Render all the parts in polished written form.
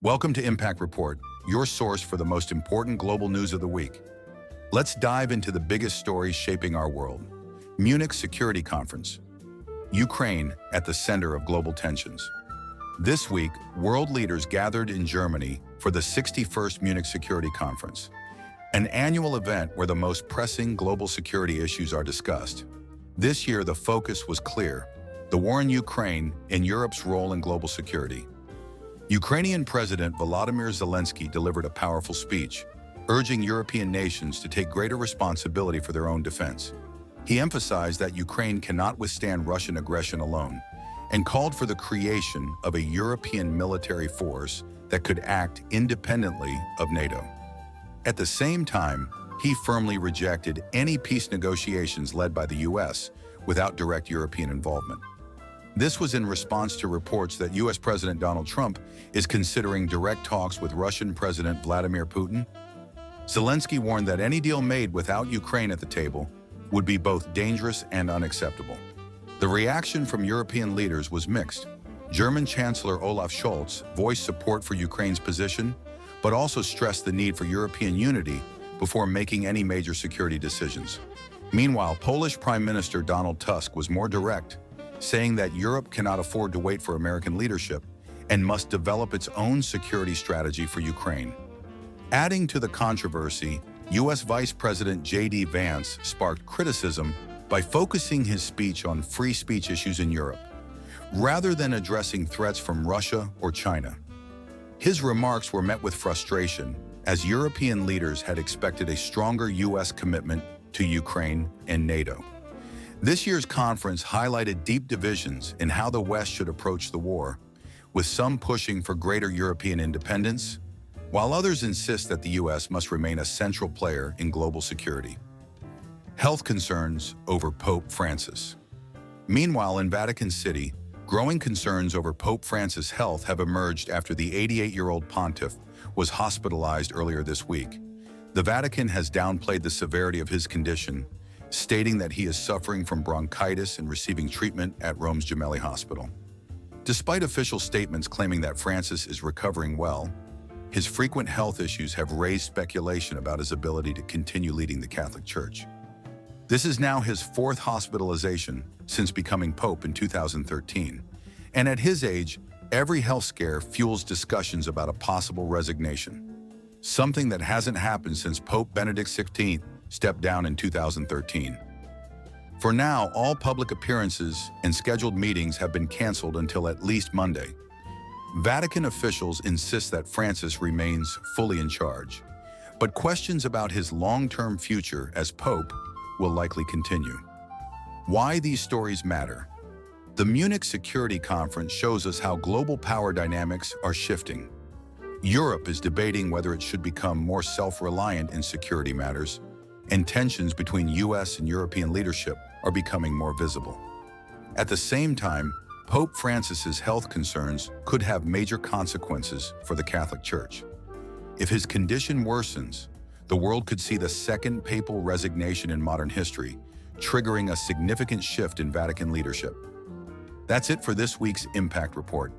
Welcome to Impact Report, your source for the most important global news of the week. Let's dive into the biggest stories shaping our world. Munich Security Conference. Ukraine at the center of global tensions. This week, world leaders gathered in Germany for the 61st Munich Security Conference, an annual event where the most pressing global security issues are discussed. This year, the focus was clear: the war in Ukraine and Europe's role in global security. Ukrainian President Volodymyr Zelensky delivered a powerful speech, urging European nations to take greater responsibility for their own defense. He emphasized that Ukraine cannot withstand Russian aggression alone, and called for the creation of a European military force that could act independently of NATO. At the same time, he firmly rejected any peace negotiations led by the US without direct European involvement. This was in response to reports that US President Donald Trump is considering direct talks with Russian President Vladimir Putin. Zelensky warned that any deal made without Ukraine at the table would be both dangerous and unacceptable. The reaction from European leaders was mixed. German Chancellor Olaf Scholz voiced support for Ukraine's position, but also stressed the need for European unity before making any major security decisions. Meanwhile, Polish Prime Minister Donald Tusk was more direct, saying that Europe cannot afford to wait for American leadership and must develop its own security strategy for Ukraine. Adding to the controversy, US Vice President J.D. Vance sparked criticism by focusing his speech on free speech issues in Europe, rather than addressing threats from Russia or China. His remarks were met with frustration, as European leaders had expected a stronger US commitment to Ukraine and NATO. This year's conference highlighted deep divisions in how the West should approach the war, with some pushing for greater European independence, while others insist that the US must remain a central player in global security. Health concerns over Pope Francis. Meanwhile, in Vatican City, growing concerns over Pope Francis' health have emerged after the 88-year-old pontiff was hospitalized earlier this week. The Vatican has downplayed the severity of his condition, stating that he is suffering from bronchitis and receiving treatment at Rome's Gemelli Hospital. Despite official statements claiming that Francis is recovering well, his frequent health issues have raised speculation about his ability to continue leading the Catholic Church. This is now his fourth hospitalization since becoming Pope in 2013, and at his age, every health scare fuels discussions about a possible resignation, something that hasn't happened since Pope Benedict XVI stepped down in 2013. For now, all public appearances and scheduled meetings have been canceled until at least Monday. Vatican officials insist that Francis remains fully in charge, but questions about his long-term future as Pope will likely continue. Why these stories matter? The Munich Security Conference shows us how global power dynamics are shifting. Europe is debating whether it should become more self-reliant in security matters, and tensions between US and European leadership are becoming more visible. At the same time, Pope Francis's health concerns could have major consequences for the Catholic Church. If his condition worsens, the world could see the second papal resignation in modern history, triggering a significant shift in Vatican leadership. That's it for this week's Impact Report.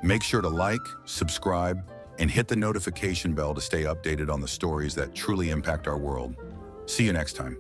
Make sure to like, subscribe, and hit the notification bell to stay updated on the stories that truly impact our world. See you next time.